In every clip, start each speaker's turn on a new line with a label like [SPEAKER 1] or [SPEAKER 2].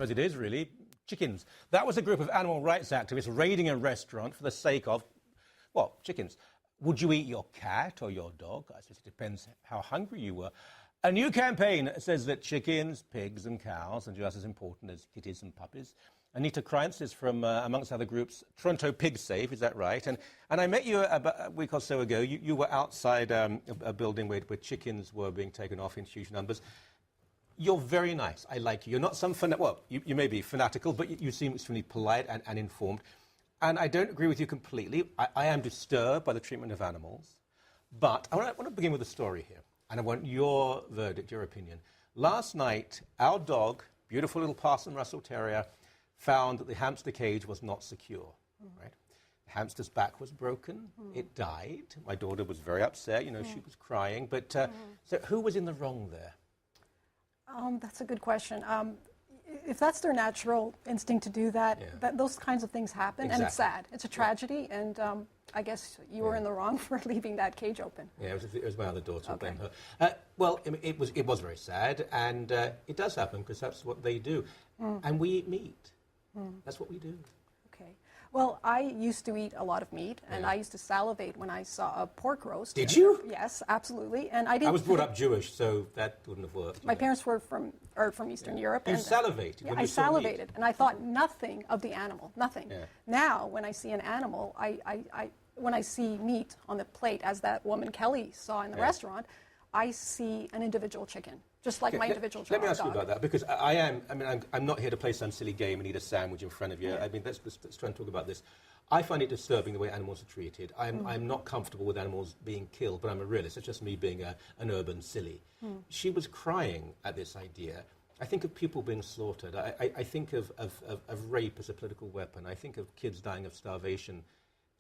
[SPEAKER 1] suppose it is, really. Chickens. That was a group of animal rights activists raiding a restaurant for the sake of, well, chickens. Would you eat your cat or your dog? I suppose it depends how hungry you were. A new campaign says that chickens, pigs and cows are just as important as kitties and puppies. Anita Krajnc is from, amongst other groups, Toronto Pig Safe, is that right? And I met you about a week or so ago. You were outside a building where chickens were being taken off in huge numbers. You're very nice. I like you. You're not some you may be fanatical, but you seem extremely polite and informed. And I don't agree with you completely. I am disturbed by the treatment of animals. But I want to begin with a story here. And I want your verdict, your opinion. Last night, our dog, beautiful little Parson Russell Terrier, found that the hamster cage was not secure. Right? The hamster's back was broken. It died. My daughter was very upset. You know, she was crying. But so who was in the wrong there?
[SPEAKER 2] That's a good question. If that's their natural instinct to do that, those kinds of things happen, and it's sad. It's a tragedy, and I guess you were in the wrong for leaving that cage open.
[SPEAKER 1] Yeah, it was my other daughter. Okay. Well, it was very sad, and it does happen because that's what they do. And we eat meat. That's what we do.
[SPEAKER 2] Okay. Well, I used to eat a lot of meat, and I used to salivate when I saw a pork roast.
[SPEAKER 1] Did you?
[SPEAKER 2] Yes, absolutely. And I didn't.
[SPEAKER 1] I was brought up Jewish, so that wouldn't have worked.
[SPEAKER 2] My parents were from Eastern Europe.
[SPEAKER 1] You salivated.
[SPEAKER 2] Yeah, I salivated, and I thought nothing of the animal, nothing. Yeah. Now, when I see an animal, when I see meat on the plate, as that woman Kelly saw in the restaurant, I see an individual chicken. Just like my individual dog.
[SPEAKER 1] Let me ask you about that, because I'm not here to play some silly game and eat a sandwich in front of you. I mean, let's try and talk about this. I find it disturbing the way animals are treated. I'm not comfortable with animals being killed, but I'm a realist. It's just me being an urban silly. She was crying at this idea. I think of people being slaughtered. I think of rape as a political weapon. I think of kids dying of starvation.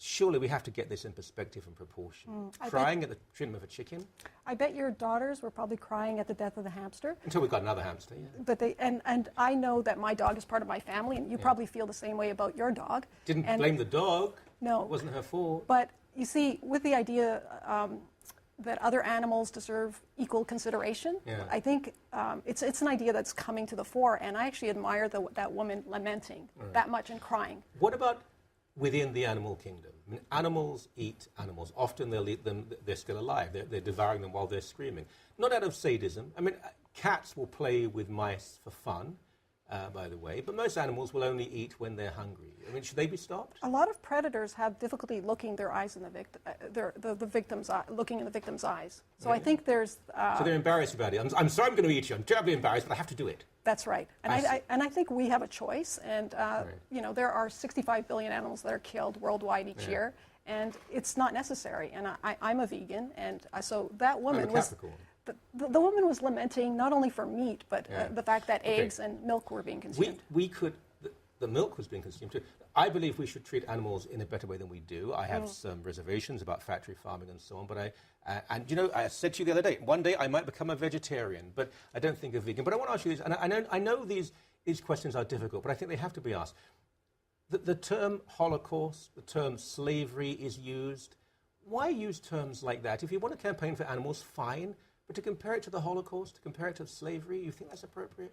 [SPEAKER 1] Surely we have to get this in perspective and proportion. Crying at the treatment of a chicken?
[SPEAKER 2] I bet your daughters were probably crying at the death of the hamster.
[SPEAKER 1] Until we got another hamster, yeah.
[SPEAKER 2] But and I know that my dog is part of my family, and you probably feel the same way about your dog.
[SPEAKER 1] Didn't blame the dog.
[SPEAKER 2] No.
[SPEAKER 1] It wasn't her fault.
[SPEAKER 2] But you see, with the idea that other animals deserve equal consideration, I think it's an idea that's coming to the fore, and I actually admire that woman lamenting that much and crying.
[SPEAKER 1] What about within the animal kingdom? I mean, animals eat animals. Often they'll eat them, they're still alive. They're devouring them while they're screaming. Not out of sadism. I mean, cats will play with mice for fun, by the way, but most animals will only eat when they're hungry. I mean, should they be stopped?
[SPEAKER 2] A lot of predators have difficulty looking their eyes in the victim's looking in the victim's eyes. So I think there's...
[SPEAKER 1] so they're embarrassed about it. I'm sorry I'm going to eat you. I'm terribly embarrassed, but I have to do it.
[SPEAKER 2] That's right. And I think we have a choice. And, you know, there are 65 billion animals that are killed worldwide each year. And it's not necessary. And I'm a vegan. And so that woman was... The woman was lamenting not only for meat, but the fact that eggs and milk were being consumed.
[SPEAKER 1] The milk was being consumed too. I believe we should treat animals in a better way than we do. I have some reservations about factory farming and so on. But and you know, I said to you the other day, one day I might become a vegetarian, but I don't think a vegan. But I want to ask you this, and I know these questions are difficult, but I think they have to be asked. The term Holocaust, the term slavery is used. Why use terms like that? If you want to campaign for animals, fine. But to compare it to the Holocaust, to compare it to slavery, you think that's appropriate?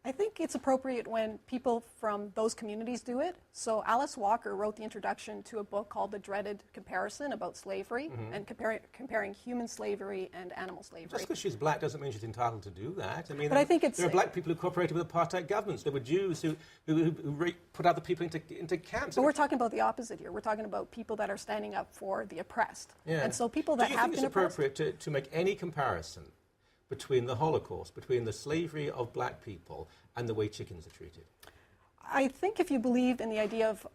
[SPEAKER 2] I think it's appropriate when people from those communities do it. So Alice Walker wrote the introduction to a book called The Dreaded Comparison about slavery and comparing human slavery and animal slavery.
[SPEAKER 1] Just because she's black doesn't mean she's entitled to do that. I mean,
[SPEAKER 2] but I think
[SPEAKER 1] there are black people who cooperated with apartheid governments. There were Jews who put other people into camps.
[SPEAKER 2] But we're talking about the opposite here. We're talking about people that are standing up for the oppressed. Yeah. And so people that have been
[SPEAKER 1] oppressed. Do you think it's appropriate to make any comparison between the Holocaust, between the slavery of black people and the way chickens are treated?
[SPEAKER 2] I think if you believe in the idea of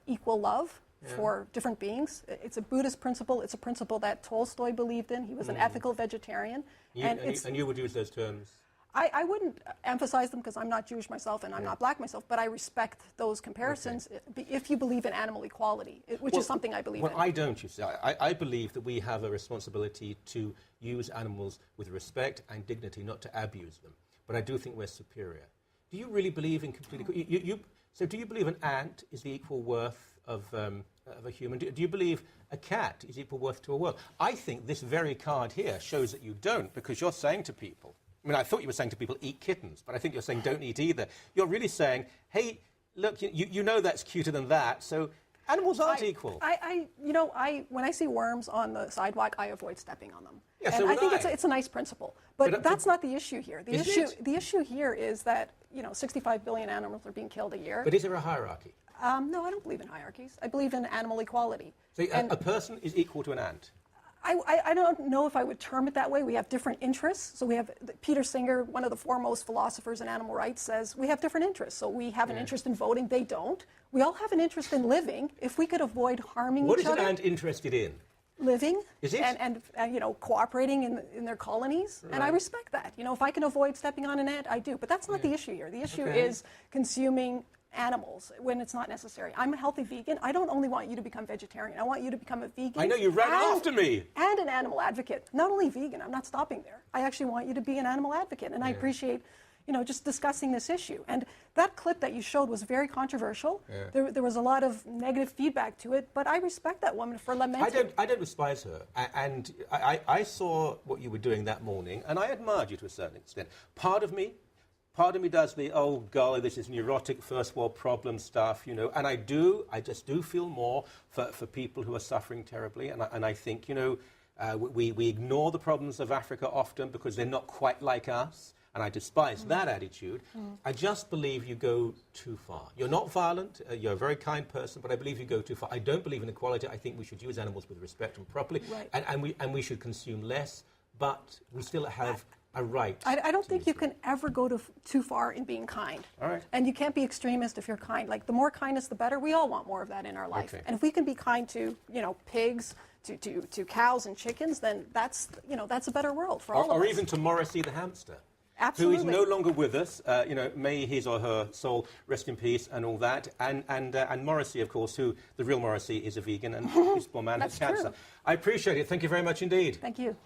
[SPEAKER 2] equal love for different beings, it's a Buddhist principle. It's a principle that Tolstoy believed in. He was an ethical vegetarian.
[SPEAKER 1] And you would use those terms?
[SPEAKER 2] I wouldn't emphasize them because I'm not Jewish myself and I'm not black myself, but I respect those comparisons if you believe in animal equality, which is something I believe in.
[SPEAKER 1] Well, I don't, you see. I believe that we have a responsibility to use animals with respect and dignity, not to abuse them. But I do think we're superior. Do you really believe in complete equality? So do you believe an ant is the equal worth of a human? Do you believe a cat is equal worth to a world? I think this very card here shows that you don't, because you're saying to people, I mean, I thought you were saying to people, eat kittens, but I think you're saying don't eat either. You're really saying, hey, look, you know that's cuter than that, so animals aren't equal.
[SPEAKER 2] When I see worms on the sidewalk, I avoid stepping on them.
[SPEAKER 1] Yeah,
[SPEAKER 2] and
[SPEAKER 1] so
[SPEAKER 2] I think
[SPEAKER 1] would
[SPEAKER 2] it's a nice principle. But that's not the issue here. The issue here is that 65 billion animals are being killed a year.
[SPEAKER 1] But is there a hierarchy?
[SPEAKER 2] No, I don't believe in hierarchies. I believe in animal equality.
[SPEAKER 1] So a person is equal to an ant?
[SPEAKER 2] I don't know if I would term it that way. We have different interests. So we have Peter Singer, one of the foremost philosophers in animal rights, says we have different interests. So we have an interest in voting. They don't. We all have an interest in living. If we could avoid harming each other.
[SPEAKER 1] What is an ant interested in?
[SPEAKER 2] Living.
[SPEAKER 1] Is it?
[SPEAKER 2] And cooperating in their colonies. Right. And I respect that. If I can avoid stepping on an ant, I do. But that's not the issue here. The issue is consuming animals when it's not necessary. I'm a healthy vegan. I don't only want you to become vegetarian. I want you to become a vegan.
[SPEAKER 1] I know, you ran after me.
[SPEAKER 2] And an animal advocate. Not only vegan, I'm not stopping there. I actually want you to be an animal advocate. And I appreciate, just discussing this issue. And that clip that you showed was very controversial. Yeah. There was a lot of negative feedback to it, but I respect that woman for lamenting.
[SPEAKER 1] I don't despise her. And I saw what you were doing that morning, and I admired you to a certain extent. Part of me does the, oh, golly, this is neurotic first world problem stuff, and I just do feel more for people who are suffering terribly, and I think, we ignore the problems of Africa often because they're not quite like us, and I despise that attitude. I just believe you go too far. You're not violent, you're a very kind person, but I believe you go too far. I don't believe in equality. I think we should use animals with respect and properly,
[SPEAKER 2] right.
[SPEAKER 1] and we should consume less, but we still have a right.
[SPEAKER 2] I don't think you can ever go too far in being kind.
[SPEAKER 1] All right.
[SPEAKER 2] And you can't be extremist if you're kind. Like, the more kindness, the better. We all want more of that in our life.
[SPEAKER 1] Okay.
[SPEAKER 2] And if we can be kind to, pigs, to cows and chickens, then that's a better world for all of us.
[SPEAKER 1] Or even to Morrissey the hamster.
[SPEAKER 2] Absolutely.
[SPEAKER 1] Who is no longer with us. May his or her soul rest in peace and all that. And Morrissey, of course, who the real Morrissey is a vegan and his poor man has cancer.
[SPEAKER 2] True.
[SPEAKER 1] I appreciate it. Thank you very much indeed.
[SPEAKER 2] Thank you.